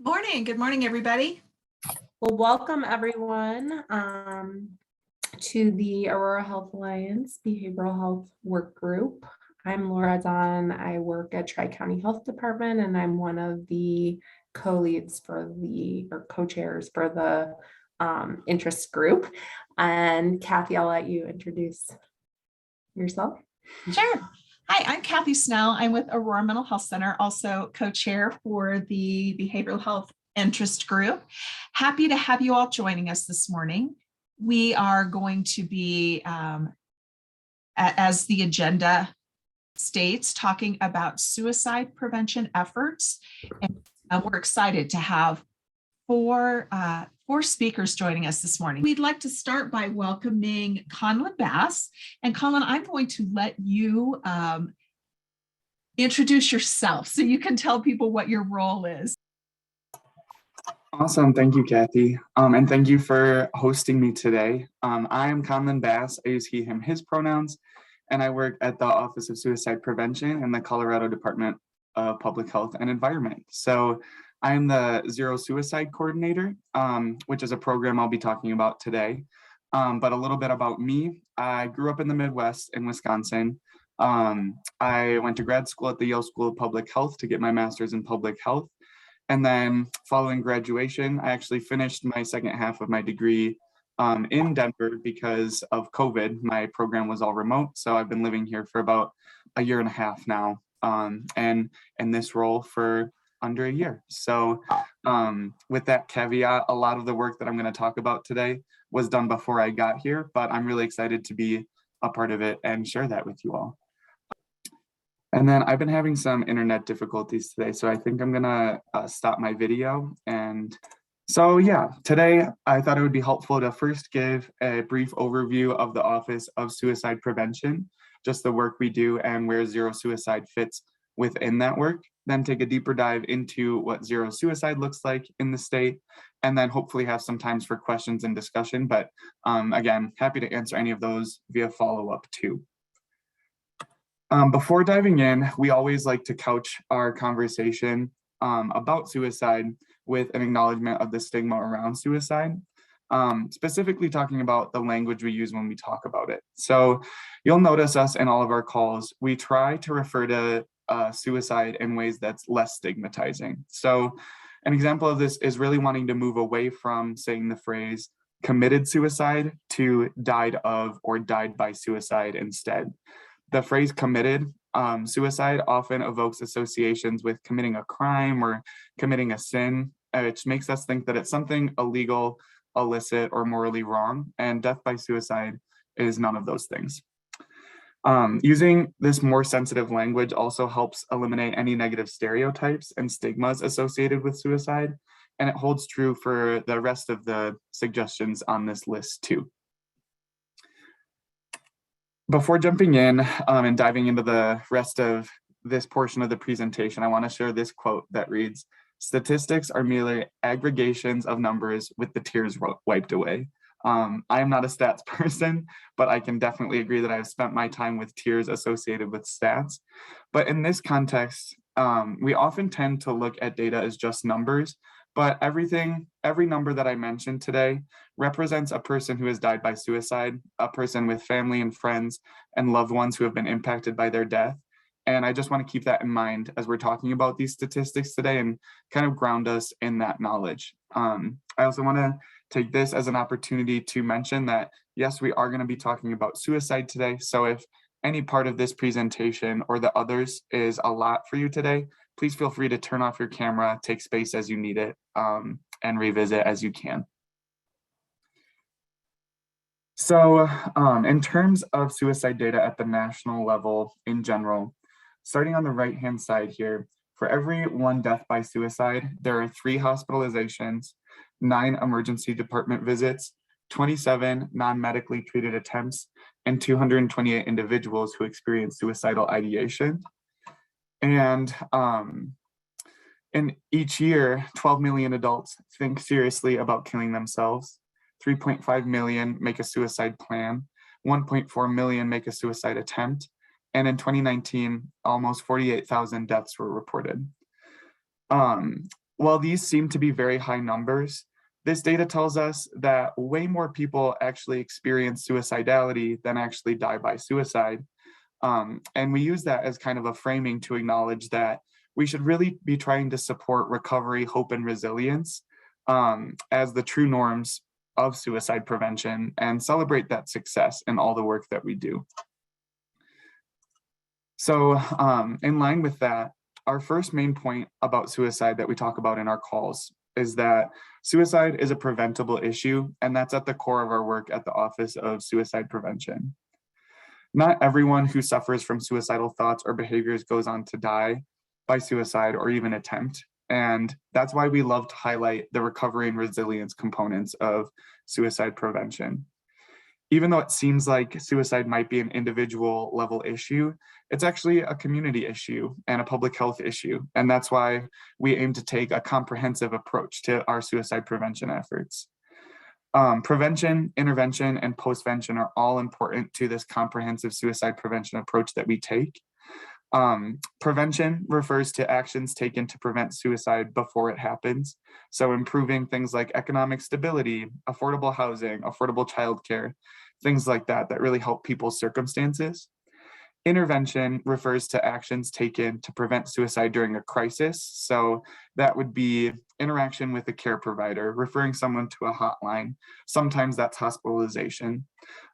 Good morning, everybody. Well, welcome everyone to the Aurora Health Alliance Behavioral Health Work Group. I'm Laura Don. I work at Tri-County Health Department, and I'm one of the co-leads for or co-chairs for the interest group. And Kathy, I'll let you introduce yourself. Sure. Hi, I'm Kathy Snell. I'm with Aurora Mental Health Center, also co-chair for the Behavioral Health Interest Group. Happy to have you all joining us this morning. We are going to be, as the agenda states, talking about suicide prevention efforts. And we're excited to have four speakers joining us this morning. We'd like to start by welcoming Conlin Bass. And Conlin, I'm going to let you introduce yourself so you can tell people what your role is. Awesome. Thank you, Kathy. And thank you for hosting me today. I am Conlin Bass. I use he, him, his pronouns, and I work at the Office of Suicide Prevention in the Colorado Department of Public Health and Environment. So I am the Zero Suicide Coordinator, which is a program I'll be talking about today. But a little bit about me. I grew up in the Midwest in Wisconsin. I went to grad school at the Yale School of Public Health to get my master's in public health. And then following graduation, I actually finished my second half of my degree in Denver because of COVID. My program was all remote. So I've been living here for about a year and a half now, and in this role for under a year. So with that caveat, a lot of the work that I'm going to talk about today was done before I got here, but I'm really excited to be a part of it and share that with you all. And then I've been having some internet difficulties today, so I think I'm gonna stop my video. And so yeah, today I thought it would be helpful to first give a brief overview of the Office of Suicide Prevention, just the work we do and where zero suicide fits within that work, then take a deeper dive into what zero suicide looks like in the state, and then hopefully have some times for questions and discussion. But again, happy to answer any of those via follow-up too. Before diving in, we always like to couch our conversation about suicide with an acknowledgement of the stigma around suicide, specifically talking about the language we use when we talk about it. So you'll notice us in all of our calls, we try to refer to suicide in ways that's less stigmatizing. So an example of this is really wanting to move away from saying the phrase committed suicide to died of or died by suicide instead. The phrase committed suicide often evokes associations with committing a crime or committing a sin, which makes us think that it's something illegal, illicit, or morally wrong, and death by suicide is none of those things. Using this more sensitive language also helps eliminate any negative stereotypes and stigmas associated with suicide, and it holds true for the rest of the suggestions on this list too. Before jumping in and diving into the rest of this portion of the presentation, I want to share this quote that reads, "Statistics are merely aggregations of numbers with the tears wiped away." I am not a stats person, but I can definitely agree that I've spent my time with tears associated with stats. But in this context, we often tend to look at data as just numbers, but every number that I mentioned today represents a person who has died by suicide, a person with family and friends and loved ones who have been impacted by their death. And I just want to keep that in mind as we're talking about these statistics today and kind of ground us in that knowledge. I also want to take this as an opportunity to mention that, yes, we are going to be talking about suicide today. So if any part of this presentation or the others is a lot for you today, please feel free to turn off your camera, take space as you need it, and revisit as you can. So in terms of suicide data at the national level in general, starting on the right-hand side here, for every one death by suicide, there are 3 hospitalizations, 9 emergency department visits, 27 non-medically treated attempts, and 228 individuals who experience suicidal ideation. And in each year, 12 million adults think seriously about killing themselves. 3.5 million make a suicide plan. 1.4 million make a suicide attempt. And in 2019, almost 48,000 deaths were reported. While these seem to be very high numbers, this data tells us that way more people actually experience suicidality than actually die by suicide. And we use that as kind of a framing to acknowledge that we should really be trying to support recovery, hope, and resilience as the true norms of suicide prevention and celebrate that success in all the work that we do. So in line with that, our first main point about suicide that we talk about in our calls is that suicide is a preventable issue, and that's at the core of our work at the Office of Suicide Prevention. Not everyone who suffers from suicidal thoughts or behaviors goes on to die by suicide or even attempt. And that's why we love to highlight the recovery and resilience components of suicide prevention. Even though it seems like suicide might be an individual level issue, it's actually a community issue and a public health issue. And that's why we aim to take a comprehensive approach to our suicide prevention efforts. Prevention, intervention, and postvention are all important to this comprehensive suicide prevention approach that we take. Prevention refers to actions taken to prevent suicide before it happens. So improving things like economic stability, affordable housing, affordable childcare, things like that really help people's circumstances. Intervention refers to actions taken to prevent suicide during a crisis. So that would be interaction with a care provider, referring someone to a hotline. Sometimes that's hospitalization.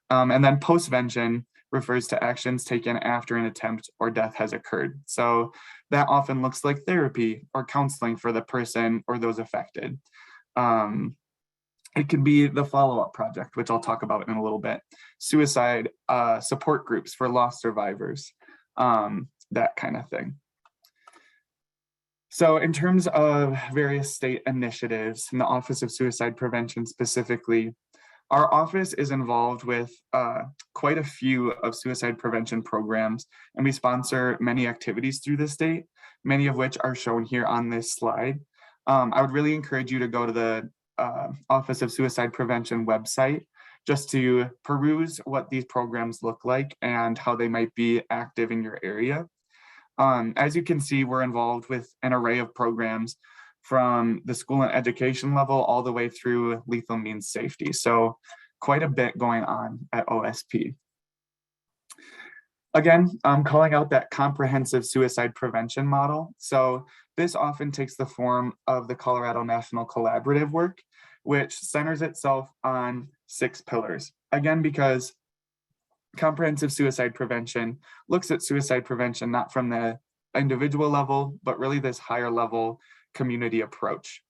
And then postvention refers to actions taken after an attempt or death has occurred. So that often looks like therapy or counseling for the person or those affected. It can be the follow-up project, which I'll talk about in a little bit. Suicide support groups for lost survivors, that kind of thing. So in terms of various state initiatives in the Office of Suicide Prevention specifically, our office is involved with quite a few of suicide prevention programs, and we sponsor many activities through the state, many of which are shown here on this slide. I would really encourage you to go to the Office of Suicide Prevention website just to peruse what these programs look like and how they might be active in your area. As you can see, we're involved with an array of programs from the school and education level all the way through lethal means safety. So quite a bit going on at OSP. Again, I'm calling out that comprehensive suicide prevention model. So this often takes the form of the Colorado National Collaborative work, which centers itself on 6 pillars. Again, because comprehensive suicide prevention looks at suicide prevention not from the individual level, but really this higher level community approach.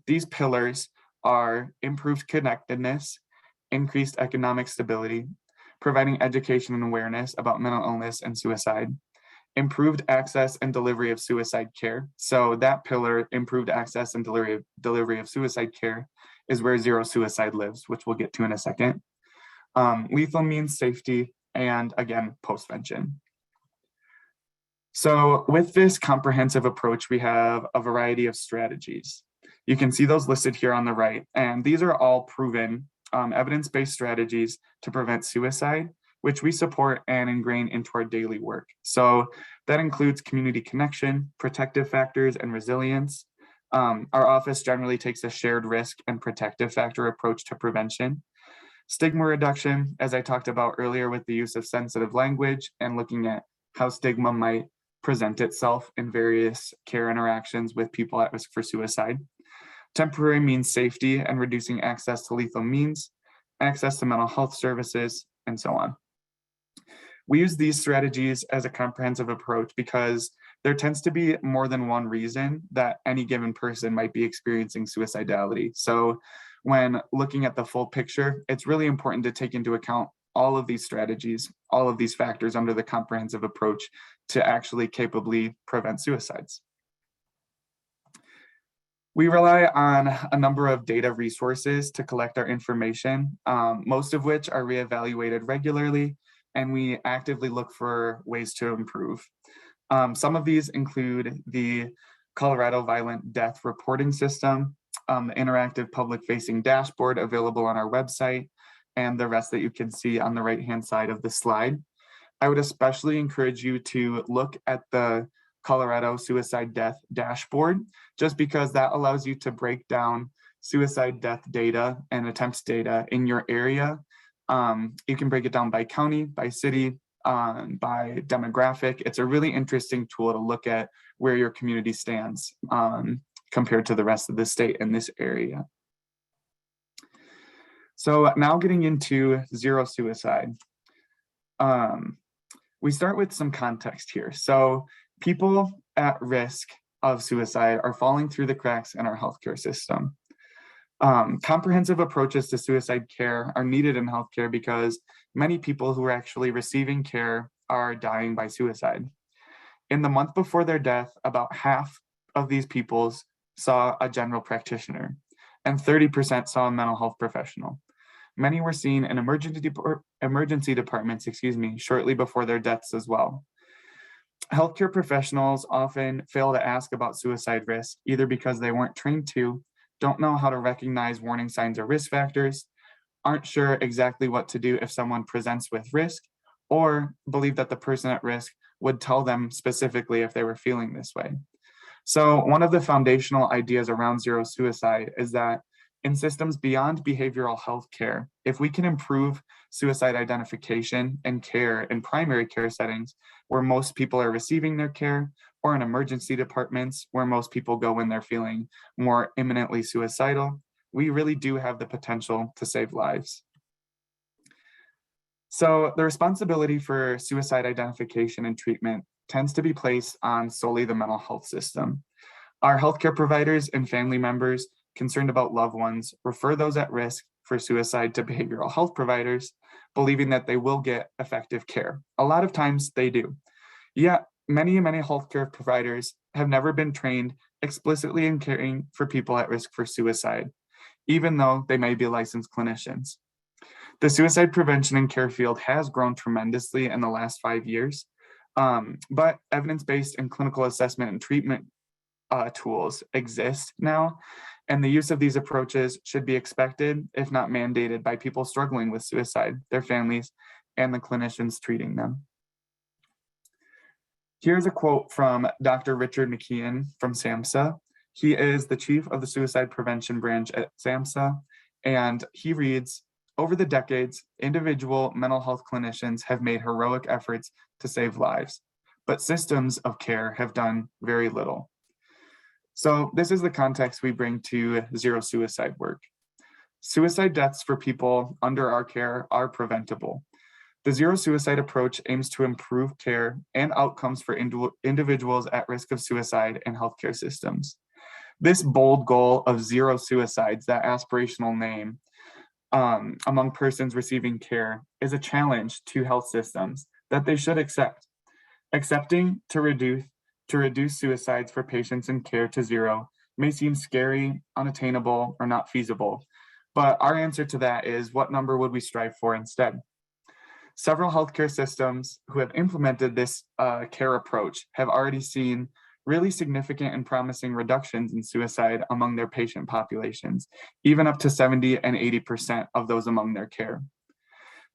These pillars are improved connectedness, increased economic stability, providing education and awareness about mental illness and suicide, improved access and delivery of suicide care. So that pillar, improved access and delivery of suicide care, is where zero suicide lives, which we'll get to in a second. Lethal means safety, and again, postvention. So with this comprehensive approach, we have a variety of strategies. You can see those listed here on the right, and these are all proven evidence-based strategies to prevent suicide, which we support and ingrain into our daily work. So that includes community connection, protective factors, and resilience. Our office generally takes a shared risk and protective factor approach to prevention. Stigma reduction, as I talked about earlier with the use of sensitive language and looking at how stigma might present itself in various care interactions with people at risk for suicide. Temporary means safety and reducing access to lethal means, access to mental health services, and so on. We use these strategies as a comprehensive approach because there tends to be more than one reason that any given person might be experiencing suicidality. So when looking at the full picture, it's really important to take into account all of these strategies, all of these factors under the comprehensive approach to actually capably prevent suicides. We rely on a number of data resources to collect our information, most of which are reevaluated regularly, and we actively look for ways to improve. Some of these include the Colorado Violent Death Reporting System, the interactive public-facing dashboard available on our website, and the rest that you can see on the right-hand side of the slide. I would especially encourage you to look at the Colorado suicide death dashboard, just because that allows you to break down suicide death data and attempts data in your area. You can break it down by county, by city, by demographic. It's a really interesting tool to look at where your community stands compared to the rest of the state in this area. So now getting into zero suicide. We start with some context here. So people at risk of suicide are falling through the cracks in our healthcare system. Comprehensive approaches to suicide care are needed in healthcare because many people who are actually receiving care are dying by suicide. In the month before their death, about half of these people saw a general practitioner and 30% saw a mental health professional. Many were seen in emergency departments, shortly before their deaths as well. Healthcare professionals often fail to ask about suicide risk, either because they weren't trained to, don't know how to recognize warning signs or risk factors, aren't sure exactly what to do if someone presents with risk, or believe that the person at risk would tell them specifically if they were feeling this way. So one of the foundational ideas around zero suicide is that in systems beyond behavioral health care, if we can improve suicide identification and care in primary care settings where most people are receiving their care, or in emergency departments where most people go when they're feeling more imminently suicidal, we really do have the potential to save lives. So the responsibility for suicide identification and treatment tends to be placed on solely the mental health system. Our healthcare providers and family members concerned about loved ones refer those at risk for suicide to behavioral health providers, believing that they will get effective care. A lot of times they do. Yet many healthcare providers have never been trained explicitly in caring for people at risk for suicide, even though they may be licensed clinicians. The suicide prevention and care field has grown tremendously in the last 5 years, but evidence-based and clinical assessment and treatment tools exist now, and the use of these approaches should be expected, if not mandated, by people struggling with suicide, their families, and the clinicians treating them. Here's a quote from Dr. Richard McKeon from SAMHSA. He is the chief of the suicide prevention branch at SAMHSA, and he reads, "Over the decades, individual mental health clinicians have made heroic efforts to save lives, but systems of care have done very little." So this is the context we bring to zero suicide work. Suicide deaths for people under our care are preventable. The zero suicide approach aims to improve care and outcomes for individuals at risk of suicide in healthcare systems. This bold goal of zero suicides, that aspirational name, among persons receiving care is a challenge to health systems that they should accept. Accepting to reduce suicides for patients in care to zero may seem scary, unattainable, or not feasible, but our answer to that is, what number would we strive for instead? Several healthcare systems who have implemented this care approach have already seen really significant and promising reductions in suicide among their patient populations, even up to 70 and 80% of those among their care.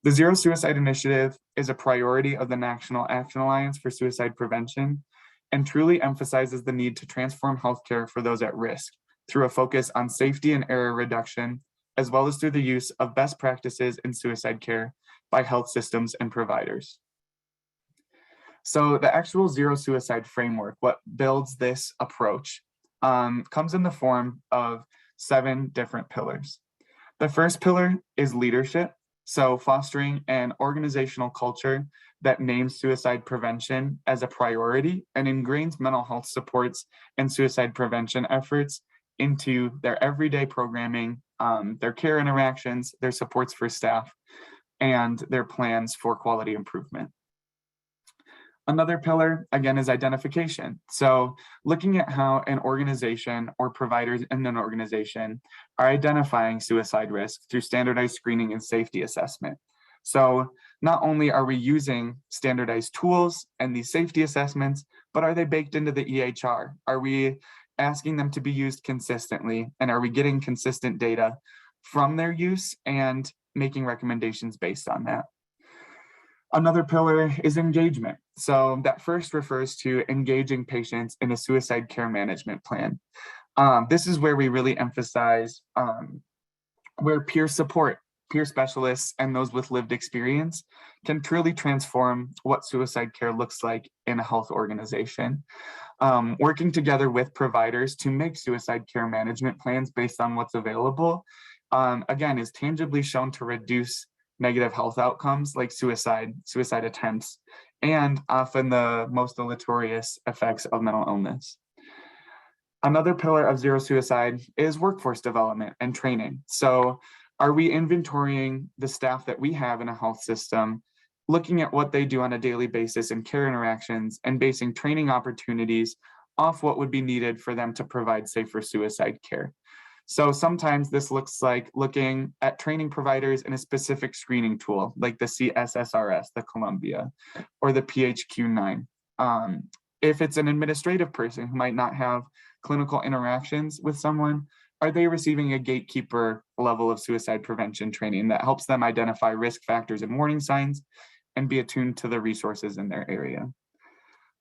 The Zero Suicide Initiative is a priority of the National Action Alliance for Suicide Prevention and truly emphasizes the need to transform healthcare for those at risk through a focus on safety and error reduction, as well as through the use of best practices in suicide care by health systems and providers. So the actual zero suicide framework, what builds this approach, comes in the form of 7 different pillars. The first pillar is leadership. So fostering an organizational culture that names suicide prevention as a priority and ingrains mental health supports and suicide prevention efforts into their everyday programming, their care interactions, their supports for staff, and their plans for quality improvement. Another pillar, again, is identification. So looking at how an organization or providers in an organization are identifying suicide risk through standardized screening and safety assessment. So not only are we using standardized tools and these safety assessments, but are they baked into the EHR? Are we asking them to be used consistently? And are we getting consistent data from their use and making recommendations based on that? Another pillar is engagement. So that first refers to engaging patients in a suicide care management plan. This is where we really emphasize where peer support, peer specialists, and those with lived experience can truly transform what suicide care looks like in a health organization. Working together with providers to make suicide care management plans based on what's available, again, is tangibly shown to reduce negative health outcomes like suicide attempts, and often the most deleterious effects of mental illness. Another pillar of zero suicide is workforce development and training. So are we inventorying the staff that we have in a health system, looking at what they do on a daily basis in care interactions, and basing training opportunities off what would be needed for them to provide safer suicide care? So sometimes this looks like looking at training providers in a specific screening tool, like the CSSRS, the Columbia, or the PHQ-9. If it's an administrative person who might not have clinical interactions with someone, are they receiving a gatekeeper level of suicide prevention training that helps them identify risk factors and warning signs and be attuned to the resources in their area?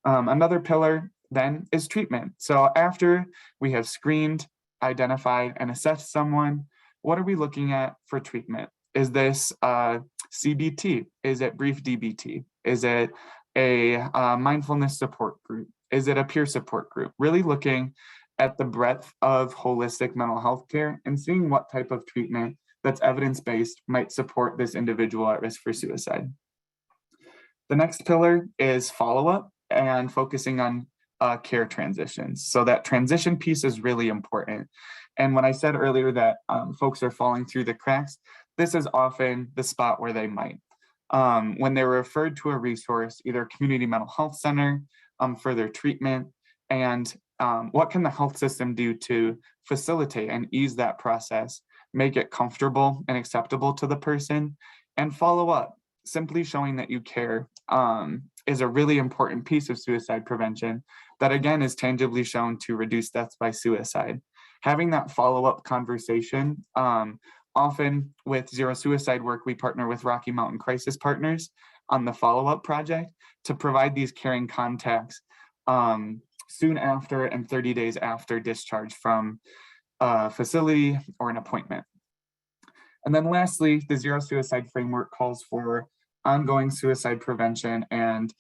Another pillar then is treatment. So after we have screened, identified, and assessed someone, what are we looking at for treatment? Is this CBT? Is it brief DBT? Is it a mindfulness support group? Is it a peer support group? Really looking at the breadth of holistic mental health care and seeing what type of treatment that's evidence-based might support this individual at risk for suicide. The next pillar is follow-up and focusing on care transitions. So that transition piece is really important. And when I said earlier that folks are falling through the cracks, this is often the spot where they might. When they're referred to a resource, either a community mental health center for their treatment, and what can the health system do to facilitate and ease that process, make it comfortable and acceptable to the person, and follow up. Simply showing that you care is a really important piece of suicide prevention that, again, is tangibly shown to reduce deaths by suicide. Having that follow-up conversation, often with zero suicide work, we partner with Rocky Mountain Crisis Partners on the follow-up project to provide these caring contacts soon after and 30 days after discharge from a facility or an appointment. And then lastly, the zero suicide framework calls for ongoing suicide prevention and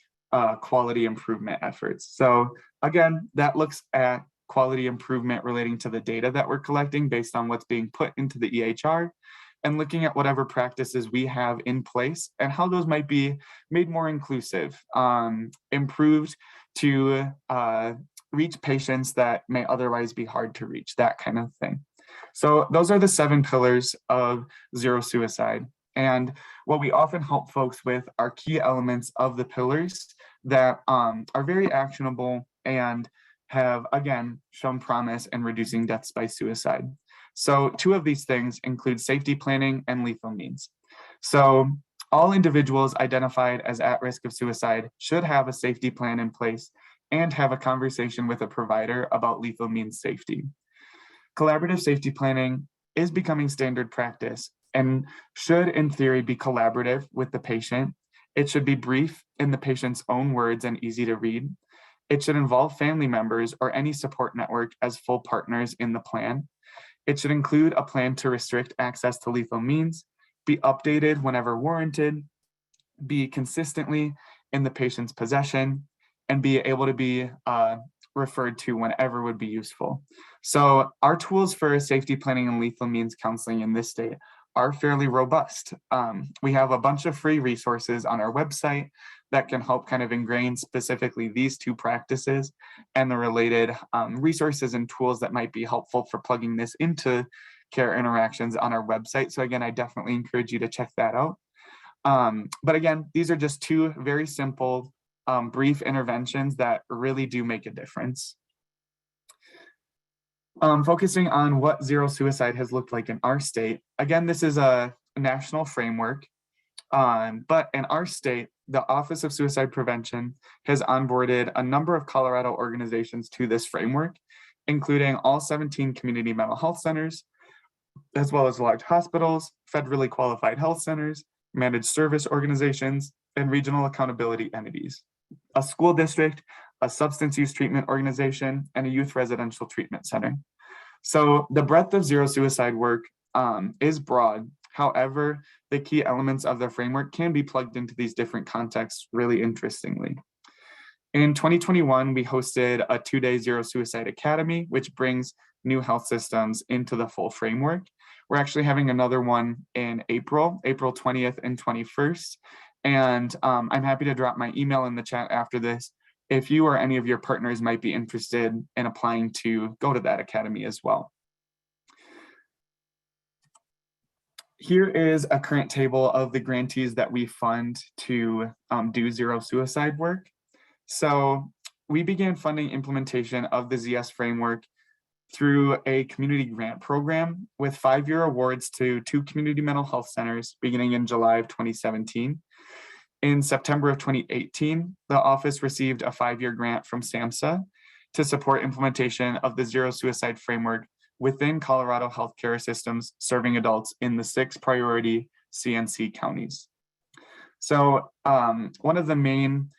quality improvement efforts. So again, that looks at quality improvement relating to the data that we're collecting based on what's being put into the EHR, and looking at whatever practices we have in place and how those might be made more inclusive, improved to reach patients that may otherwise be hard to reach, that kind of thing. So those are the 7 pillars of zero suicide. And what we often help folks with are key elements of the pillars that are very actionable and have, again, shown promise in reducing deaths by suicide. So 2 of these things include safety planning and lethal means. So all individuals identified as at risk of suicide should have a safety plan in place and have a conversation with a provider about lethal means safety. Collaborative safety planning is becoming standard practice and should, in theory, be collaborative with the patient. It should be brief in the patient's own words and easy to read. It should involve family members or any support network as full partners in the plan. It should include a plan to restrict access to lethal means, be updated whenever warranted, be consistently in the patient's possession, and be able to be referred to whenever would be useful. So our tools for safety planning and lethal means counseling in this state are fairly robust. We have a bunch of free resources on our website that can help kind of ingrain specifically these 2 practices and the related resources and tools that might be helpful for plugging this into care interactions on our website. So again, I definitely encourage you to check that out. But again, these are just 2 very simple, brief interventions that really do make a difference. Focusing on what zero suicide has looked like in our state. Again, this is a national framework, but in our state, the Office of Suicide Prevention has onboarded a number of Colorado organizations to this framework, including all 17 community mental health centers, as well as large hospitals, federally qualified health centers, managed service organizations, and regional accountability entities. a school district, a substance use treatment organization, and a youth residential treatment center. So the breadth of zero suicide work is broad. However, the key elements of the framework can be plugged into these different contexts really interestingly. In 2021, we hosted a 2-day Zero Suicide Academy, which brings new health systems into the full framework. We're actually having another one in April 20th and 21st. And I'm happy to drop my email in the chat after this if you or any of your partners might be interested in applying to go to that academy as well. Here is a current table of the grantees that we fund to do zero suicide work. So we began funding implementation of the ZS framework through a community grant program with 5-year awards to 2 community mental health centers beginning in July of 2017. In September of 2018, the office received a 5-year grant from SAMHSA to support implementation of the zero suicide framework within Colorado healthcare systems serving adults in the 6 priority CNC counties. So one of the main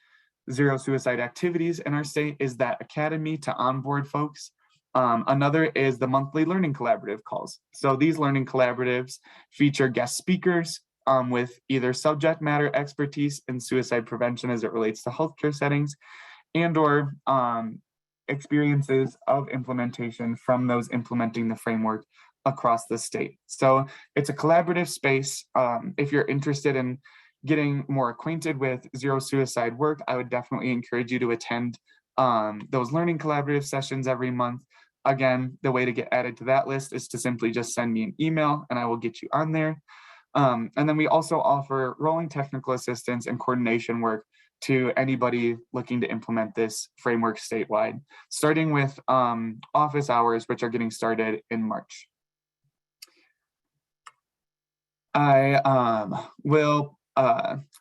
zero suicide activities in our state is that academy to onboard folks. Another is the monthly learning collaborative calls. So these learning collaboratives feature guest speakers with either subject matter expertise in suicide prevention as it relates to healthcare settings and or experiences of implementation from those implementing the framework across the state. So it's a collaborative space. If you're interested in getting more acquainted with zero suicide work, I would definitely encourage you to attend those learning collaborative sessions every month. Again, the way to get added to that list is to simply just send me an email and I will get you on there. And then we also offer rolling technical assistance and coordination work to anybody looking to implement this framework statewide, starting with office hours, which are getting started in March. I will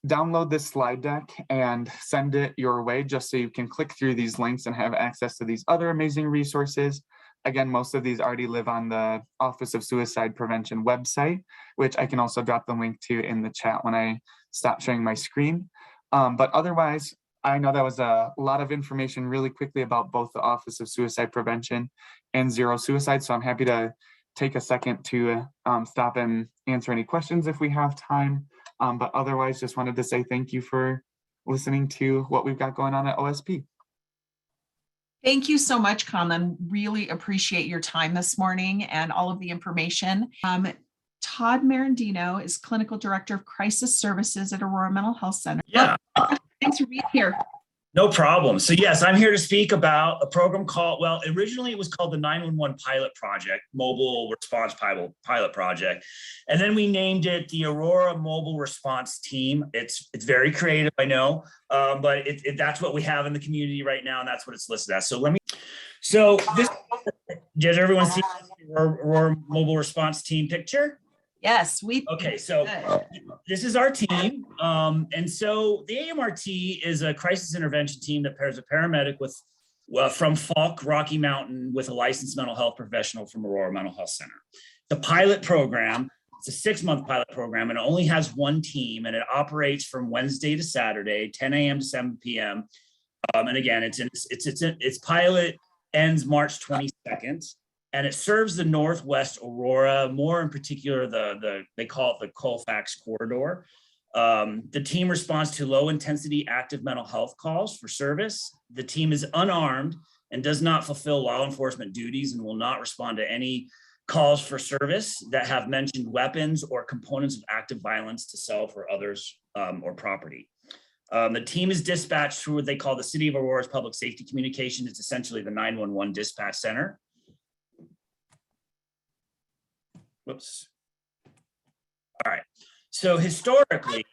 download this slide deck and send it your way just so you can click through these links and have access to these other amazing resources. Again, most of these already live on the Office of Suicide Prevention website, which I can also drop the link to in the chat when I stop sharing my screen. But otherwise, I know that was a lot of information really quickly about both the Office of Suicide Prevention and zero suicide. So I'm happy to take a second to stop and answer any questions if we have time. But otherwise, just wanted to say thank you for listening to what we've got going on at OSP. Thank you so much, Conlin. Really appreciate your time this morning and all of the information. Todd Merendino is Clinical Director of Crisis Services at Aurora Mental Health Center. Yeah. Thanks for being here. No problem. So yes, I'm here to speak about a program called, well, originally it was called the 911 Pilot Project, Mobile Response Pilot Project. And then we named it the Aurora Mobile Response Team. It's very creative, I know, but that's what we have in the community right now, and that's what it's listed as. So this, does everyone see the Aurora Mobile Response Team picture? Yes, Okay, so this is our team. And so the AMRT is a crisis intervention team that pairs a paramedic from Falk, Rocky Mountain with a licensed mental health professional from Aurora Mental Health Center. The pilot program, it's a 6-month pilot program, and it only has one team, and it operates from Wednesday to Saturday, 10 a.m. to 7 p.m. And again, its pilot ends March 22nd. And it serves the Northwest Aurora, more in particular, they call it the Colfax corridor. The team responds to low intensity active mental health calls for service. The team is unarmed and does not fulfill law enforcement duties and will not respond to any calls for service that have mentioned weapons or components of active violence to self or others or property. The team is dispatched through what they call the City of Aurora's Public Safety Communication. It's essentially the 911 dispatch center. Whoops. All right. So historically,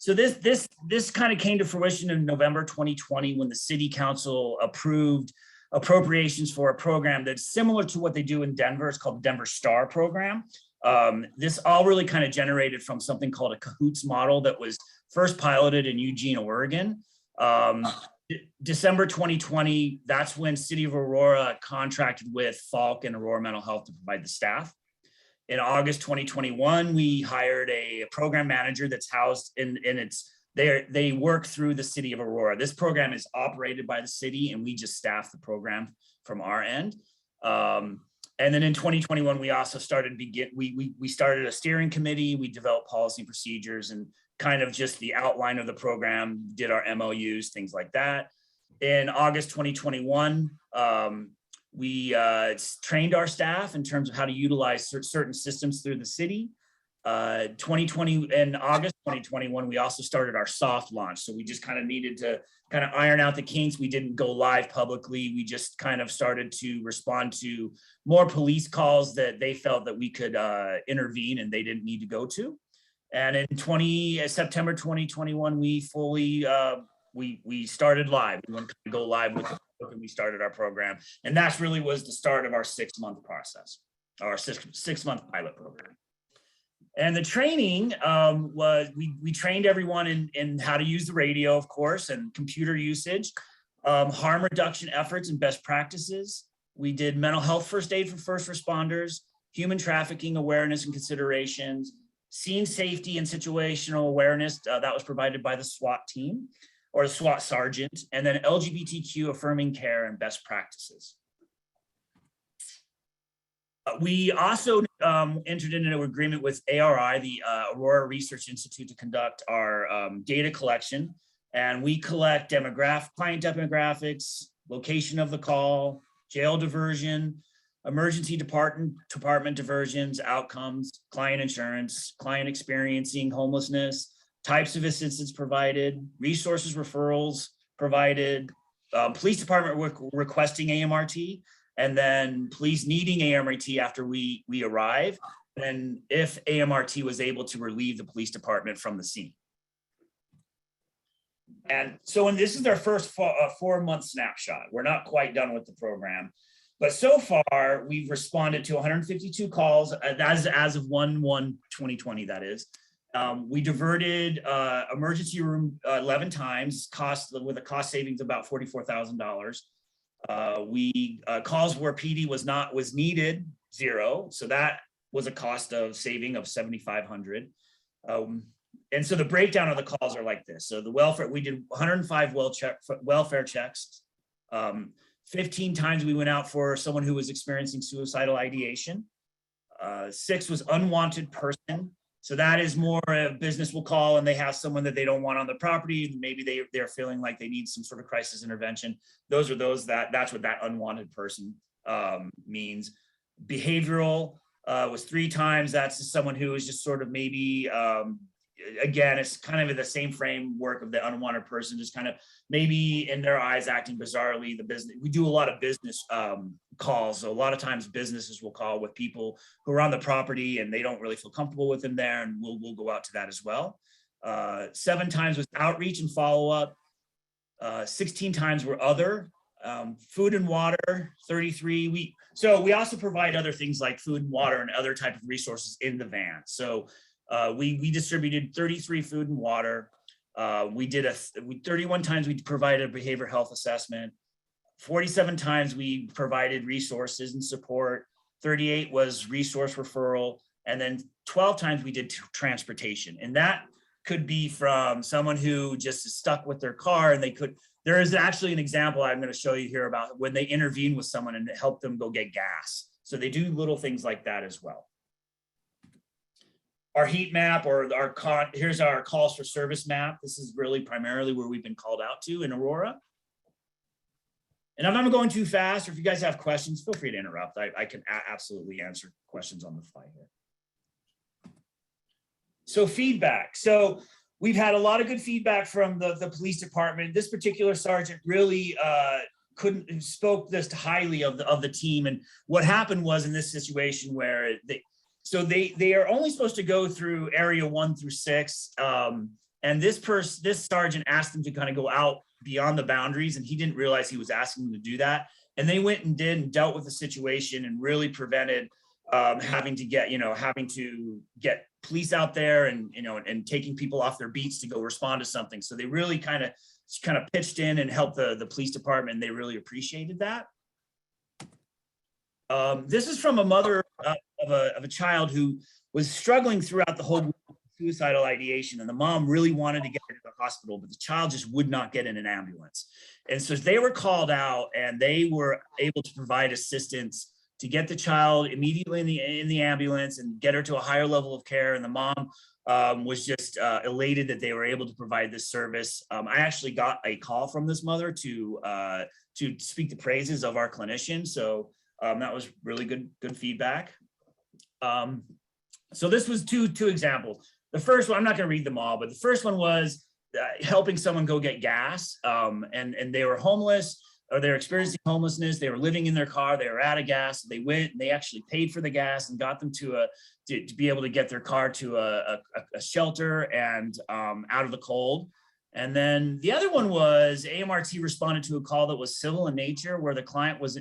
this kind of came to fruition in November 2020 when the City Council approved appropriations for a program that's similar to what they do in Denver. It's called the Denver STAR program. This all really kind of generated from something called a CAHOOTS model that was first piloted in Eugene, Oregon. December 2020, that's when City of Aurora contracted with Falk and Aurora Mental Health to provide the staff. In August 2021, we hired a program manager that's housed in its they work through the city of Aurora. This program is operated by the city, and we just staff the program from our end. And then in 2021, we also started we started a steering committee. We developed policy and procedures and kind of just the outline of the program, did our MOUs, things like that. In August 2021, we trained our staff in terms of how to utilize certain systems through the city. 2020 in August 2021, we also started our soft launch. So we just kind of needed to kind of iron out the kinks. We didn't go live publicly. We just kind of started to respond to more police calls that they felt that we could intervene and they didn't need to go to. And in September 2021, we fully we started live. We wanted to go live with the public, and we started our program. And that's really was the start of our 6-month process, our 6-month pilot program. And the training was, we trained everyone in how to use the radio, of course, and computer usage, harm reduction efforts and best practices. We did mental health first aid for first responders, human trafficking awareness and considerations, scene safety and situational awareness that was provided by the SWAT team or the SWAT sergeant, and then LGBTQ affirming care and best practices. We also entered into an agreement with ARI, the Aurora Research Institute, to conduct our data collection. And we collect client demographics, location of the call, jail diversion, emergency department diversions, outcomes, client insurance, client experiencing homelessness, types of assistance provided, resources referrals provided, police department requesting AMRT, and then police needing AMRT after we arrive, and if AMRT was able to relieve the police department from the scene. And so, and this is our first 4-month snapshot. We're not quite done with the program, but so far we've responded to 152 calls as of 1/1/2020, that is. We diverted emergency room 11 times, with a cost savings of about $44,000. Calls where PD was needed, 0. So that was a cost of saving of $7,500. And so the breakdown of the calls are like this. So the welfare, we did 105 welfare checks. 15 times we went out for someone who was experiencing suicidal ideation. 6 was unwanted person. So that is more a business will call and they have someone that they don't want on the property. Maybe they're feeling like they need some sort of crisis intervention. That's what that unwanted person means. Behavioral was 3 times. That's someone who is just sort of maybe, again, it's kind of in the same framework of the unwanted person, just kind of maybe in their eyes acting bizarrely. We do a lot of business calls. So a lot of times businesses will call with people who are on the property and they don't really feel comfortable with them there, and we'll go out to that as well. 7 times was outreach and follow-up. 16 times were other. Food and water, 33. So we also provide other things like food and water and other type of resources in the van. So we distributed 33 food and water. 31 times we provided a behavioral health assessment. 47 times we provided resources and support. 38 was resource referral. And then 12 times we did transportation. And that could be from someone who just is stuck with their car, and there is actually an example I'm going to show you here about when they intervene with someone and help them go get gas. So they do little things like that as well. Our heat map, or here's our calls for service map. This is really primarily where we've been called out to in Aurora. And if I'm going too fast, or if you guys have questions, feel free to interrupt. I can absolutely answer questions on the fly here. So feedback. So we've had a lot of good feedback from the police department. This particular sergeant really spoke this highly of the team. And what happened was in this situation where they are only supposed to go through area 1 through 6. And this sergeant asked them to kind of go out beyond the boundaries, and he didn't realize he was asking them to do that. And they went and dealt with the situation and really prevented having to get police out there and taking people off their beats to go respond to something. So they really kind of pitched in and helped the police department, and they really appreciated that. This is from a mother of a child who was struggling throughout the whole suicidal ideation, and the mom really wanted to get her to the hospital, but the child just would not get in an ambulance. And so they were called out and they were able to provide assistance to get the child immediately in the ambulance and get her to a higher level of care. And the mom was just elated that they were able to provide this service. I actually got a call from this mother to speak the praises of our clinician. So that was really good feedback. So this was two examples. The first one, I'm not going to read them all, but the first one was helping someone go get gas, and they were homeless, or they were experiencing homelessness. They were living in their car. They were out of gas. They went and they actually paid for the gas and got them to be able to get their car to a shelter and out of the cold. And then the other one was AMRT responded to a call that was civil in nature, where the client was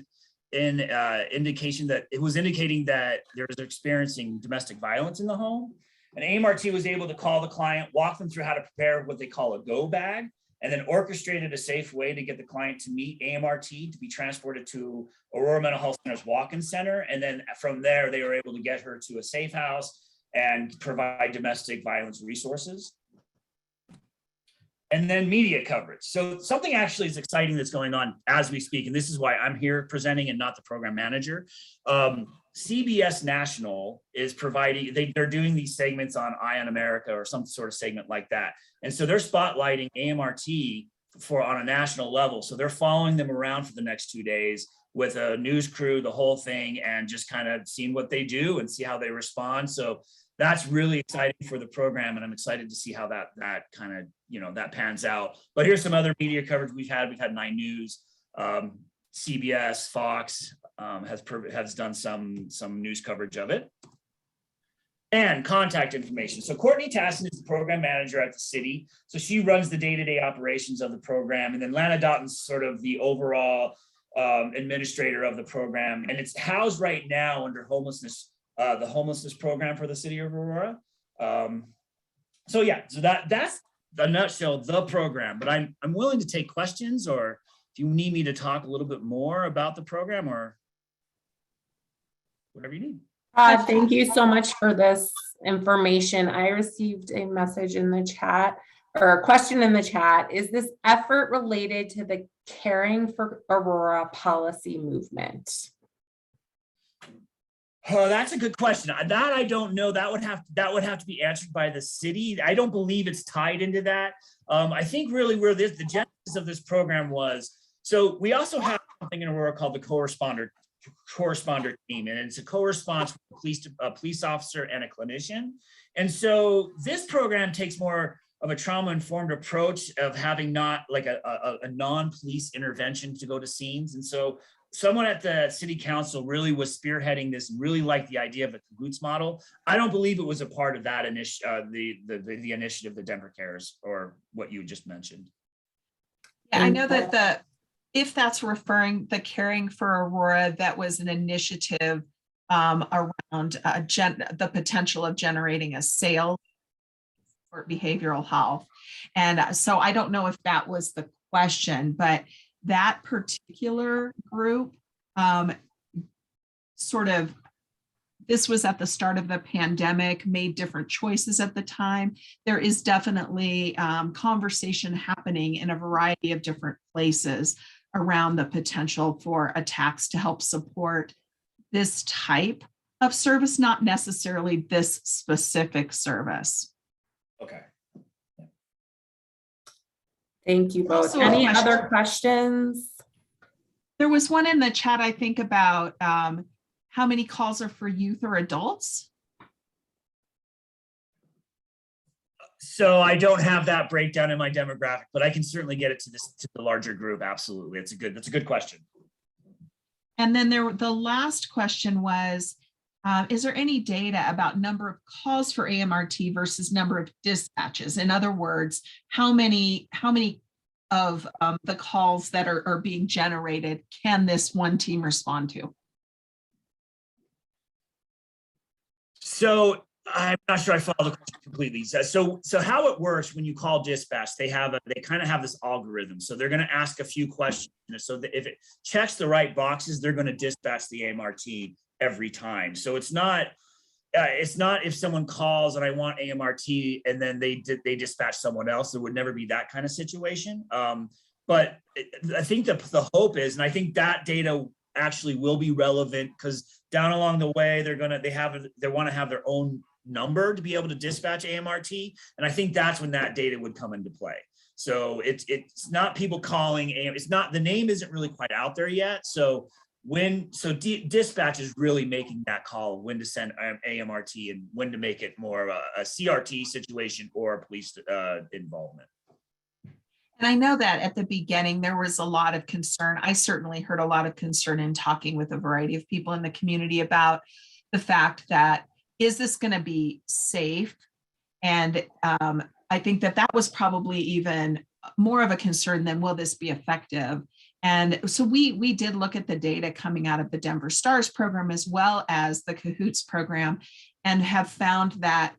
indicating that there was experiencing domestic violence in the home. And AMRT was able to call the client, walk them through how to prepare what they call a go bag, and then orchestrated a safe way to get the client to meet AMRT to be transported to Aurora Mental Health Center's walk-in center. And then from there, they were able to get her to a safe house and provide domestic violence resources. And then media coverage. So something actually is exciting that's going on as we speak, and this is why I'm here presenting and not the program manager. CBS National is providing, they're doing these segments on Eye on America or some sort of segment like that. And so they're spotlighting AMRT on a national level. So they're following them around for the next 2 days with a news crew, the whole thing, and just kind of seeing what they do and see how they respond. So that's really exciting for the program, and I'm excited to see how that kind of, that pans out. But here's some other media coverage we've had. We've had 9 News, CBS, Fox has done some news coverage of it. And contact information. So Courtney Tassin is the program manager at the city. So she runs the day-to-day operations of the program. And then Lana Doughton's sort of the overall administrator of the program. And it's housed right now under homelessness, the homelessness program for the city of Aurora. So that's a nutshell, the program. But I'm willing to take questions, or if you need me to talk a little bit more about the program, or whatever you need. Thank you so much for this information. I received a message in the chat, or a question in the chat. Is this effort related to the Caring for Aurora policy movement? Oh, that's a good question. That I don't know. That would have to be answered by the city. I don't believe it's tied into that. I think really where the genesis of this program was. So we also have something in Aurora called the corresponder team, and it's a co-response with a police officer and a clinician. And so this program takes more of a trauma-informed approach of having not like a non-police intervention to go to scenes. And so someone at the city council really was spearheading this, really liked the idea of a cahoots model. I don't believe it was a part of that the initiative, the Denver Cares, or what you just mentioned. Yeah, I know that if that's referring the Caring for Aurora, that was an initiative around the potential of generating a sale for behavioral health. And so I don't know if that was the question, but that particular group this was at the start of the pandemic, made different choices at the time. There is definitely conversation happening in a variety of different places around the potential for attacks to help support this type of service, not necessarily this specific service. Okay. Thank you both. Also a Any question. other questions? There was one in the chat, I think, about how many calls are for youth or adults? So I don't have that breakdown in my demographic, but I can certainly get it to the larger group. Absolutely. That's a good question. And then the last question was, is there any data about number of calls for AMRT versus number of dispatches? In other words, how many of the calls that are being generated can this one team respond to? So I'm not sure I follow the question completely. So how it works when you call dispatch, they kind of have this algorithm. So they're going to ask a few questions. So that if it checks the right boxes, they're going to dispatch the AMRT every time. So it's not it's not if someone calls and I want AMRT and then they dispatch someone else. There would never be that kind of situation. But I think the hope is, and I think that data actually will be relevant because down along the way they want to have their own number to be able to dispatch AMRT, and I think that's when that data would come into play. So it's not people calling it's not, the name isn't really quite out there yet. So dispatch is really making that call when to send AMRT and when to make it more of a CRT situation or a police involvement. And I know that at the beginning, there was a lot of concern. I certainly heard a lot of concern in talking with a variety of people in the community about the fact that, is this going to be safe? And I think that was probably even more of a concern than, will this be effective? And so we did look at the data coming out of the Denver Stars program as well as the Cahoots program, and have found that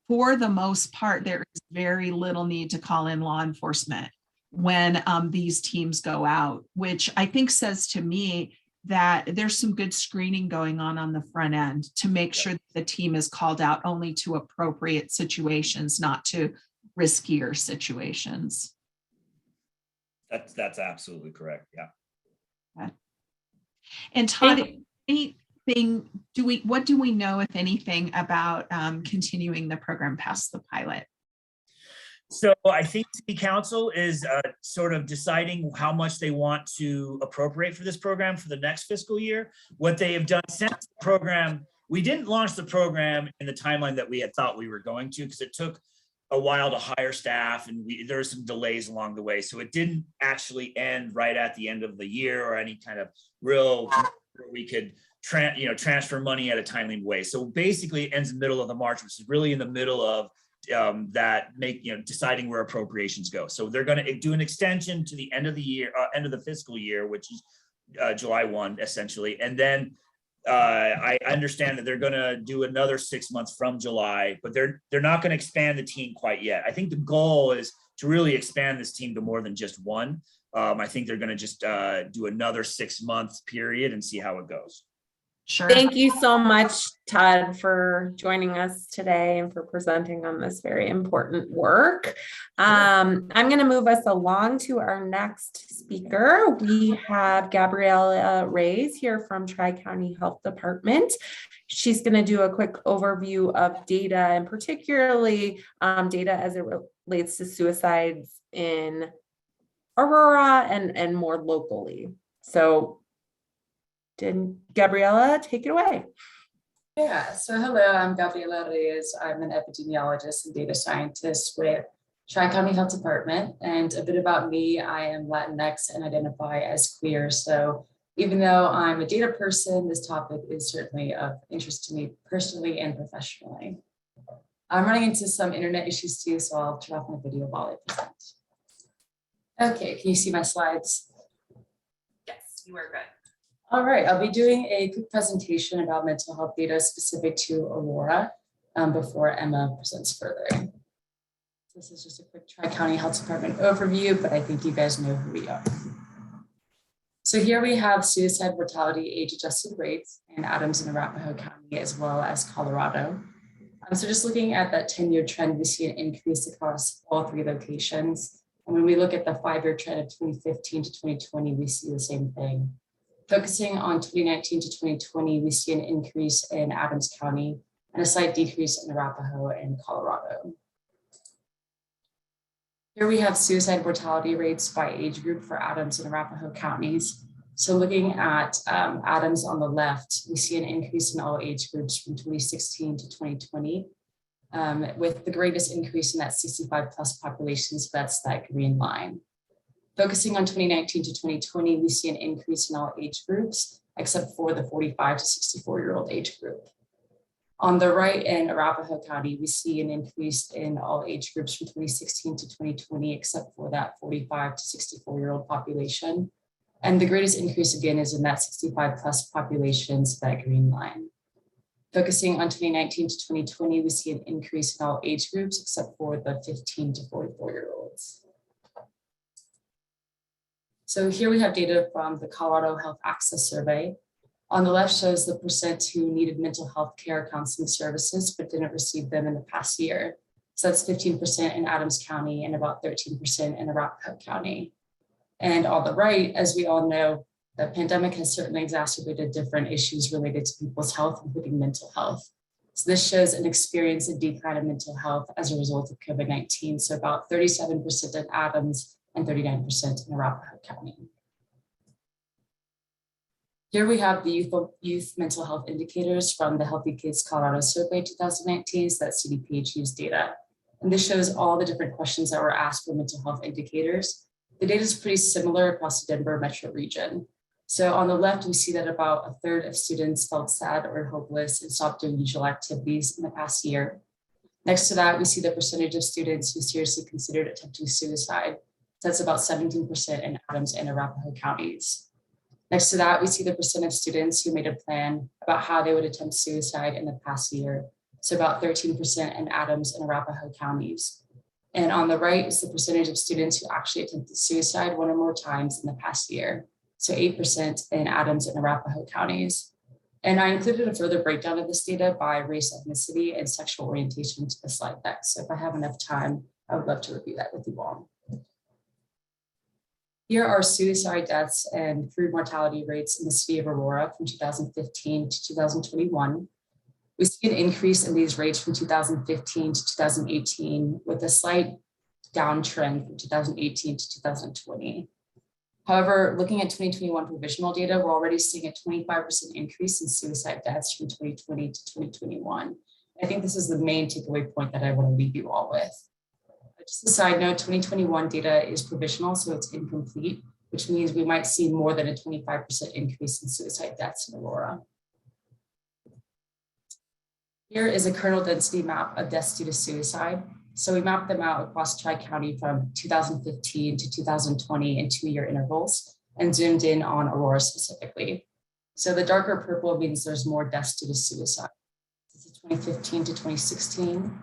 for the most part, there is very little need to call in law enforcement when these teams go out, which I think says to me that there's some good screening going on the front end to make sure that the team is called out only to appropriate situations, not to riskier situations. That's absolutely correct. Yeah. And Todd, what do we know, if anything, about continuing the program past the pilot? So I think City Council is sort of deciding how much they want to appropriate for this program for the next fiscal year. What they have done since the program, we didn't launch the program in the timeline that we had thought we were going to, because it took a while to hire staff and there were some delays along the way. So it didn't actually end right at the end of the year or any kind of real where we could transfer money at a timely way. So basically it ends in the middle of the March, which is really in the middle of deciding where appropriations go. So they're going to do an extension to the end of the year, end of the fiscal year, which is July 1, essentially. And then I understand that they're going to do another 6 months from July, but they're not going to expand the team quite yet. I think the goal is to really expand this team to more than just one. I think they're going to just do another 6 month period and see how it goes. Sure. Thank you so much, Todd, for joining us today and for presenting on this very important work. I'm going to move us along to our next speaker. We have Gabriela Reyes here from Tri-County Health Department. She's going to do a quick overview of data, and particularly data as it relates to suicides in Aurora and more locally. So Gabriela, take it away. Yeah, so hello, I'm Gabriela Reyes. I'm an epidemiologist and data scientist with Tri-County Health Department. And a bit about me, I am Latinx and identify as queer. So even though I'm a data person, this topic is certainly of interest to me personally and professionally. I'm running into some internet issues too, so I'll turn off my video while I present. Okay, can you see my slides? Yes, you are good. All right, I'll be doing a quick presentation about mental health data specific to Aurora before Emma presents further. This is just a quick Tri-County Health Department overview, but I think you guys know who we are. So here we have suicide mortality age-adjusted rates in Adams and Arapahoe County, as well as Colorado. So just looking at that 10-year trend, we see an increase across all three locations. And when we look at the 5-year trend of 2015 to 2020, we see the same thing. Focusing on 2019 to 2020, we see an increase in Adams County and a slight decrease in Arapahoe and Colorado. Here we have suicide mortality rates by age group for Adams and Arapahoe counties. So looking at Adams on the left, we see an increase in all age groups from 2016 to 2020, with the greatest increase in that 65 plus population, so that's that green line. Focusing on 2019 to 2020, we see an increase in all age groups, except for the 45 to 64-year-old age group. On the right in Arapahoe County, we see an increase in all age groups from 2016 to 2020, except for that 45 to 64-year-old population. And the greatest increase again is in that 65 plus populations, that green line. Focusing on 2019 to 2020, we see an increase in all age groups, except for the 15 to 44-year-olds. So here we have data from the Colorado Health Access Survey. On the left shows the percent who needed mental health care counseling services but didn't receive them in the past year. So that's 15% in Adams County and about 13% in Arapahoe County. And on the right, as we all know, the pandemic has certainly exacerbated different issues related to people's health, including mental health. So this shows an experience in decline of mental health as a result of COVID-19. So about 37% in Adams and 39% in Arapahoe County. Here we have the youth mental health indicators from the Healthy Kids Colorado Survey 2019, so that's CDPHE's data. And this shows all the different questions that were asked for mental health indicators. The data is pretty similar across the Denver metro region. So on the left, we see that about a third of students felt sad or hopeless and stopped doing usual activities in the past year. Next to that, we see the percentage of students who seriously considered attempting suicide. That's about 17% in Adams and Arapahoe counties. Next to that, we see the percent of students who made a plan about how they would attempt suicide in the past year. So about 13% in Adams and Arapahoe counties. And on the right is the percentage of students who actually attempted suicide one or more times in the past year. So 8% in Adams and Arapahoe counties. And I included a further breakdown of this data by race, ethnicity, and sexual orientation to the slide deck. So if I have enough time, I would love to review that with you all. Here are suicide deaths and crude mortality rates in the city of Aurora from 2015 to 2021. We see an increase in these rates from 2015 to 2018 with a slight downtrend from 2018 to 2020. However, looking at 2021 provisional data, we're already seeing a 25% increase in suicide deaths from 2020 to 2021. I think this is the main takeaway point that I want to leave you all with. Just a side note, 2021 data is provisional, so it's incomplete, which means we might see more than a 25% increase in suicide deaths in Aurora. Here is a kernel density map of deaths due to suicide. So we mapped them out across Tri-County from 2015 to 2020 in 2-year intervals and zoomed in on Aurora specifically. So the darker purple means there's more deaths due to suicide. This is 2015 to 2016.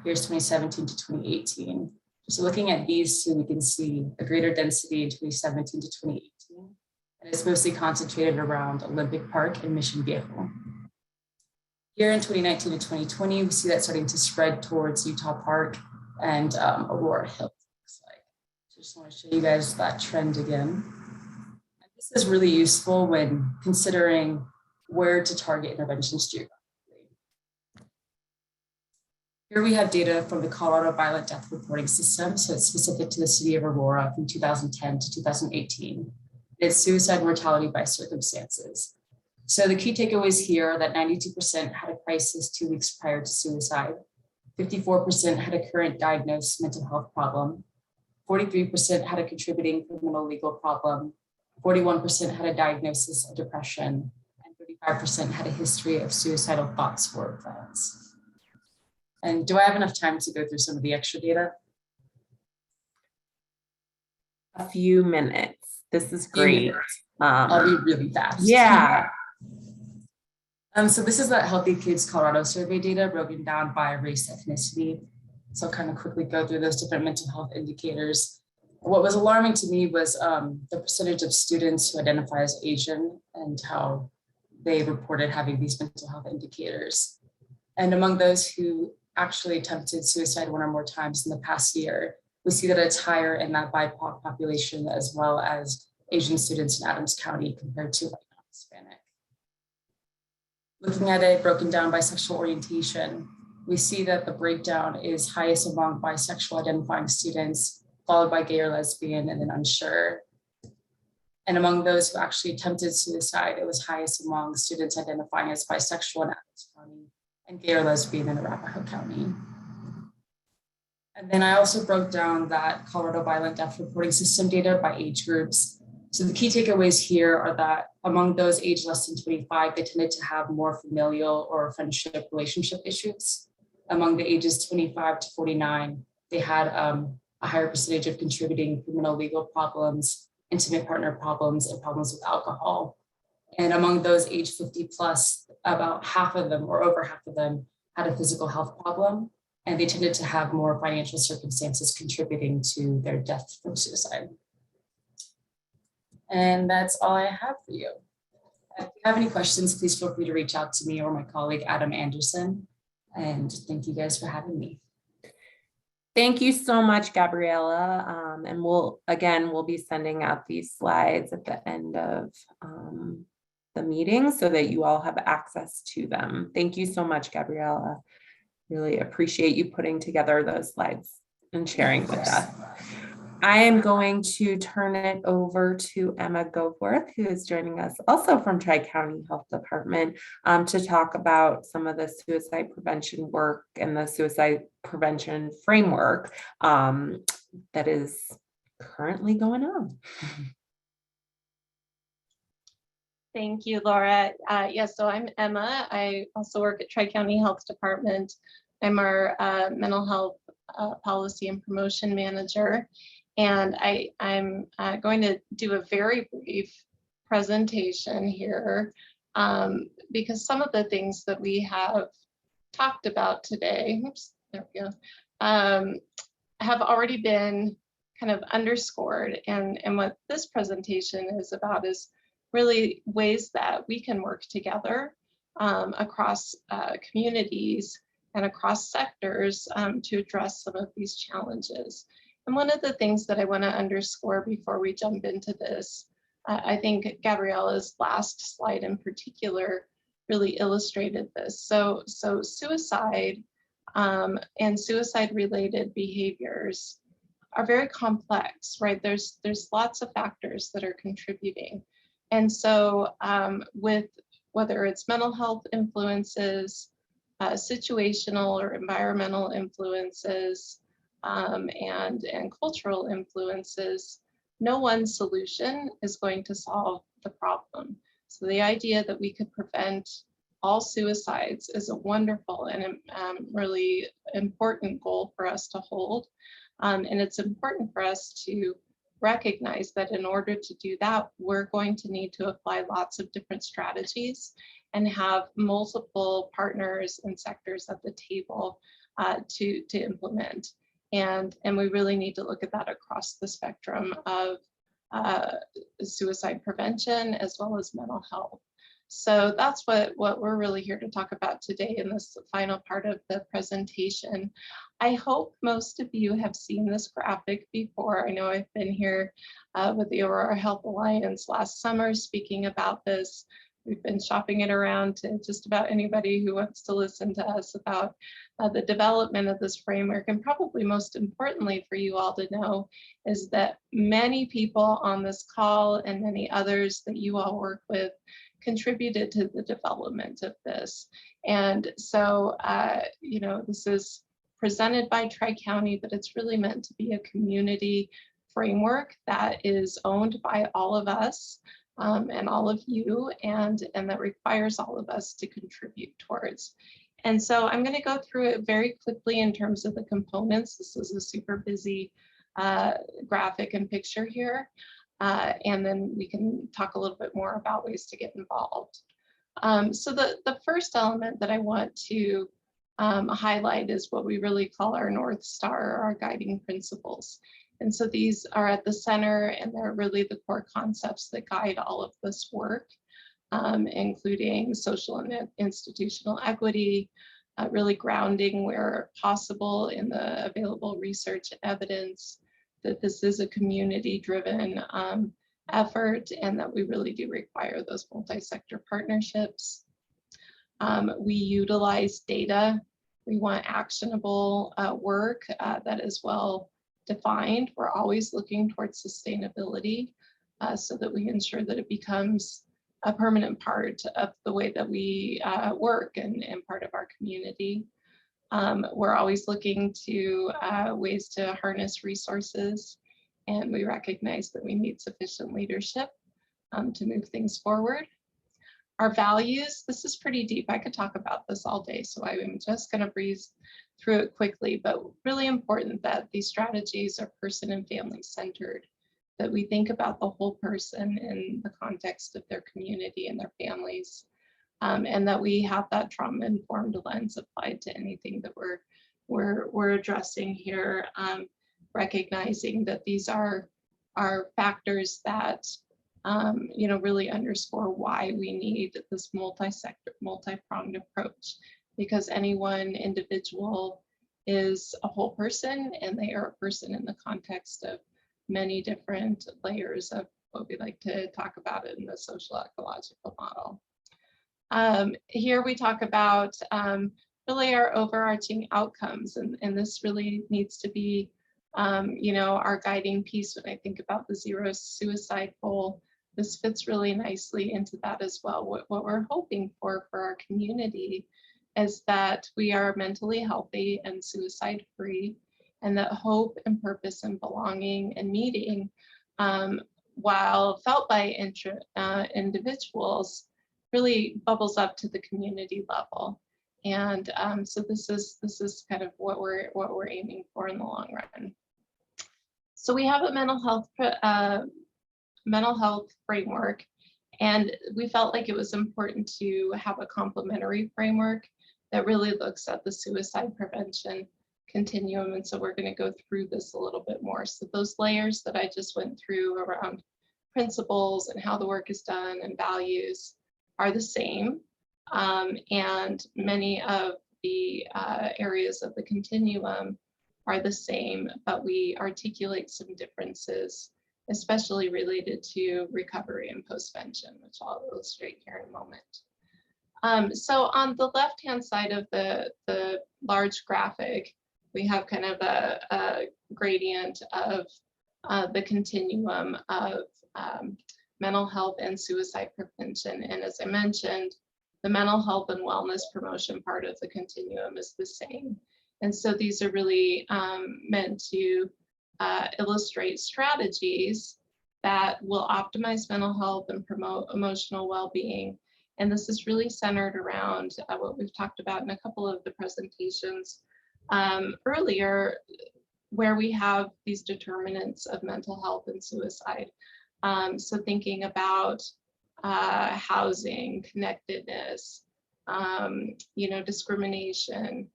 Here's 2017 to 2018. So looking at these two, we can see a greater density in 2017 to 2018. And it's mostly concentrated around Olympic Park and Mission Viejo. Here in 2019 to 2020, we see that starting to spread towards Utah Park and Aurora Hills, looks like. So just want to show you guys that trend again. And this is really useful when considering where to target interventions geographically. Here we have data from the Colorado Violent Death Reporting System, so it's specific to the city of Aurora from 2010 to 2018. It's suicide mortality by circumstances. So the key takeaways here are that 92% had a crisis 2 weeks prior to suicide, 54% had a current diagnosed mental health problem, 43% had a contributing criminal legal problem, 41% had a diagnosis of depression, and 35% had a history of suicidal thoughts or plans. And do I have enough time to go through some of the extra data? A few minutes. This is great. I'll be really fast. Yeah. So this is the Healthy Kids Colorado survey data broken down by race, ethnicity. So I'll kind of quickly go through those different mental health indicators. What was alarming to me was the percentage of students who identify as Asian and how they reported having these mental health indicators. And among those who actually attempted suicide one or more times in the past year, we see that it's higher in that BIPOC population as well as Asian students in Adams County compared to white non-Hispanic. Looking at it broken down by sexual orientation, we see that the breakdown is highest among bisexual identifying students, followed by gay or lesbian, and then unsure. And among those who actually attempted suicide, it was highest among students identifying as bisexual in Adams County and gay or lesbian in Arapahoe County. And then I also broke down that Colorado Violent Death Reporting System data by age groups. So the key takeaways here are that among those aged less than 25, they tended to have more familial or friendship relationship issues. Among the ages 25 to 49, they had a higher percentage of contributing criminal legal problems, intimate partner problems, and problems with alcohol. And among those age 50 plus, about half of them or over half of them had a physical health problem, and they tended to have more financial circumstances contributing to their death from suicide. And that's all I have for you. If you have any questions, please feel free to reach out to me or my colleague, Adam Anderson. And thank you guys for having me. Thank you so much, Gabriela. And we'll be sending out these slides at the end of the meeting so that you all have access to them. Thank you so much, Gabriela. Really appreciate you putting together those slides and sharing with us. I am going to turn it over to Emma Goforth, who is joining us also from Tri-County Health Department, to talk about some of the suicide prevention work and the suicide prevention framework that is currently going on. Thank you, Laura. Yes, so I'm Emma. I also work at Tri-County Health Department. I'm our mental health policy and promotion manager. And I'm going to do a very brief presentation here because some of the things that we have talked about today, oops, there we go, have already been kind of underscored. And what this presentation is about is really ways that we can work together across communities and across sectors to address some of these challenges. And one of the things that I want to underscore before we jump into this, I think Gabriela's last slide in particular really illustrated this. So suicide and suicide-related behaviors are very complex, right? There's lots of factors that are contributing. And so with whether it's mental health influences, situational or environmental influences, and cultural influences, no one solution is going to solve the problem. So the idea that we could prevent all suicides is a wonderful and really important goal for us to hold. And it's important for us to recognize that in order to do that, we're going to need to apply lots of different strategies and have multiple partners and sectors at the table to implement. And we really need to look at that across the spectrum of suicide prevention as well as mental health. So that's what we're really here to talk about today in this final part of the presentation. I hope most of you have seen this graphic before. I know I've been here with the Aurora Health Alliance last summer speaking about this. We've been shopping it around to just about anybody who wants to listen to us about the development of this framework. And probably most importantly for you all to know is that many people on this call and many others that you all work with contributed to the development of this. And so, you know, this is presented by Tri-County, but it's really meant to be a community framework that is owned by all of us and all of you, and that requires all of us to contribute towards. And so I'm going to go through it very quickly in terms of the components. This is a super busy graphic and picture here. And then we can talk a little bit more about ways to get involved. So the first element that I want to highlight is what we really call our North Star, our guiding principles. And so these are at the center, and they're really the core concepts that guide all of this work, including social and institutional equity, really grounding where possible in the available research evidence, that this is a community-driven effort and that we really do require those multi-sector partnerships. We utilize data. We want actionable work that is well defined. We're always looking towards sustainability so that we ensure that it becomes a permanent part of the way that we work and part of our community. We're always looking to ways to harness resources, and we recognize that we need sufficient leadership to move things forward. Our values, this is pretty deep. I could talk about this all day, so I'm just going to breeze through it quickly, but really important that these strategies are person and family centered, that we think about the whole person in the context of their community and their families, and that we have that trauma-informed lens applied to anything that we're addressing here, recognizing that these are factors that really underscore why we need this multi-sector, multi-pronged approach, because any one individual is a whole person, and they are a person in the context of many different layers of what we like to talk about in the social ecological model. Here we talk about really our overarching outcomes, and this really needs to be our guiding piece when I think about the zero suicide goal. This fits really nicely into that as well. What we're hoping for our community is that we are mentally healthy and suicide free, and that hope and purpose and belonging and meeting, while felt by individuals, really bubbles up to the community level. And so this is kind of what we're aiming for in the long run. So we have a mental health framework, and we felt like it was important to have a complementary framework that really looks at the suicide prevention continuum. And so we're going to go through this a little bit more. So those layers that I just went through around principles and how the work is done and values are the same. And many of the areas of the continuum are the same, but we articulate some differences, especially related to recovery and postvention, which I'll illustrate here in a moment. So on the left-hand side of the large graphic, we have kind of a gradient of the continuum of mental health and suicide prevention. And as I mentioned, the mental health and wellness promotion part of the continuum is the same. And so these are really meant to illustrate strategies that will optimize mental health and promote emotional well-being. And this is really centered around what we've talked about in a couple of the presentations earlier, where we have these determinants of mental health and suicide. So thinking about housing, connectedness, discrimination,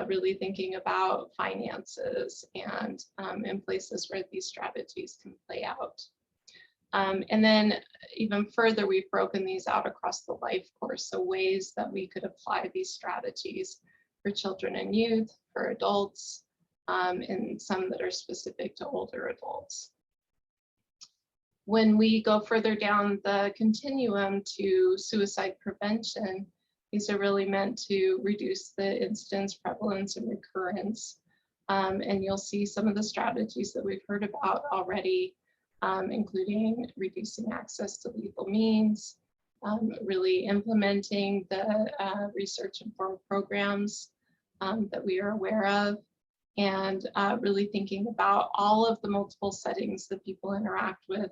really thinking about finances and in places where these strategies can play out. And then even further, we've broken these out across the life course. So ways that we could apply these strategies for children and youth, for adults, and some that are specific to older adults. When we go further down the continuum to suicide prevention, these are really meant to reduce the incidence, prevalence, and recurrence. And you'll see some of the strategies that we've heard about already, including reducing access to lethal means, really implementing the research-informed programs that we are aware of, and really thinking about all of the multiple settings that people interact with,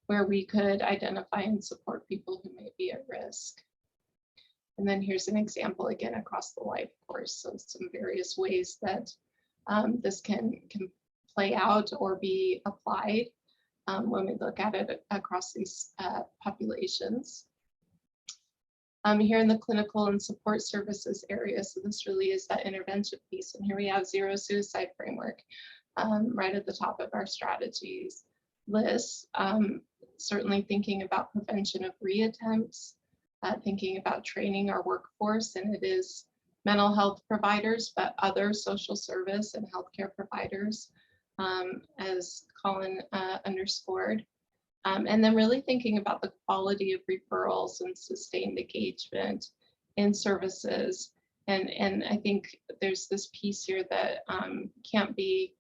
where we could identify and support people who may be at risk. And then here's an example again across the life course. So some various ways that this can play out or be applied when we look at it across these populations. Here in the clinical and support services area, so this really is that intervention piece. And here we have zero suicide framework right at the top of our strategies list. Certainly thinking about prevention of reattempts, thinking about training our workforce, and it is mental health providers, but other social service and healthcare providers, as Colin underscored. And then really thinking about the quality of referrals and sustained engagement in services. And I think there's this piece here that can't be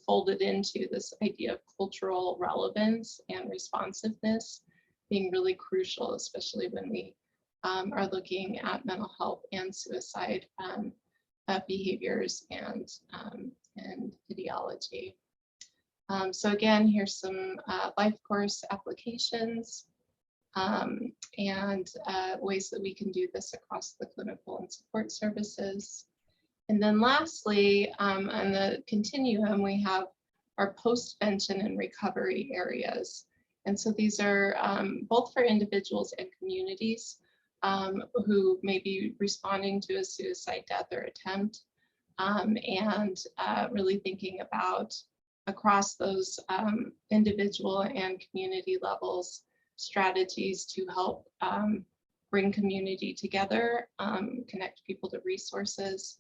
folded into this idea of cultural relevance and responsiveness being really crucial, especially when we are looking at mental health and suicide behaviors and ideology. So again, here's some life course applications and ways that we can do this across the clinical and support services. And then lastly, on the continuum, we have our postvention and recovery areas. And so these are both for individuals and communities who may be responding to a suicide, death, or attempt, and really thinking about across those individual and community levels, strategies to help bring community together, connect people to resources.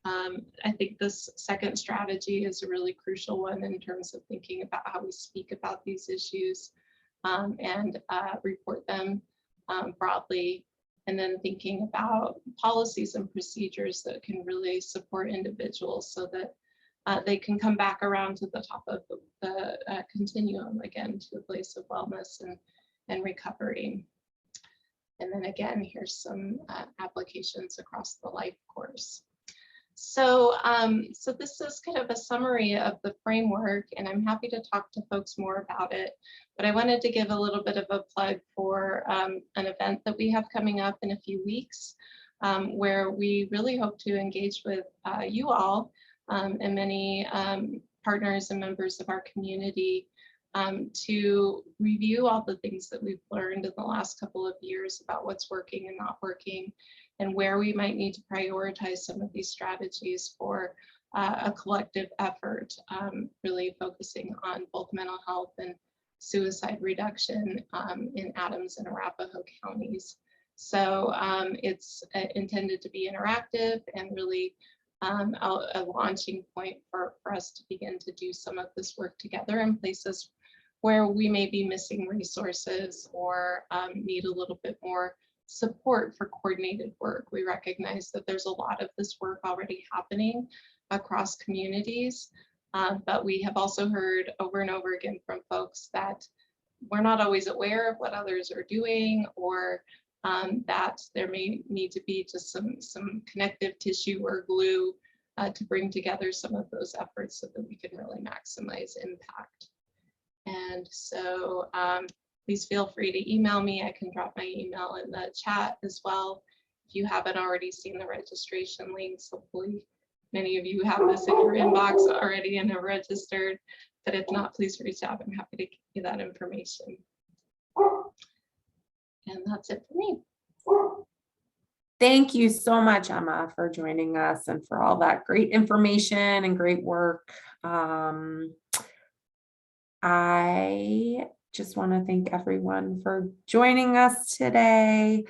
I think this second strategy is a really crucial one in terms of thinking about how we speak about these issues and report them broadly, and then thinking about policies and procedures that can really support individuals so that they can come back around to the top of the continuum again, to a place of wellness and recovery. And then again, here's some applications across the life course. So, so this is kind of a summary of the framework, and I'm happy to talk to folks more about it. But I wanted to give a little bit of a plug for an event that we have coming up in a few weeks, where we really hope to engage with you all and many partners and members of our community to review all the things that we've learned in the last couple of years about what's working and not working, and where we might need to prioritize some of these strategies for a collective effort, really focusing on both mental health and suicide reduction in Adams and Arapahoe counties. So it's intended to be interactive and really a launching point for us to begin to do some of this work together in places where we may be missing resources or need a little bit more support for coordinated work. We recognize that there's a lot of this work already happening across communities, but we have also heard over and over again from folks that we're not always aware of what others are doing, or that there may need to be just some connective tissue or glue to bring together some of those efforts so that we can really maximize impact. And so please feel free to email me. I can drop my email in the chat as well. If you haven't already seen the registration links, hopefully many of you have this in your inbox already and have registered, but if not, please reach out. I'm happy to give you that information. And that's it for me. Thank you so much, Emma, for joining us and for all that great information and great work. I just want to thank everyone for joining us today.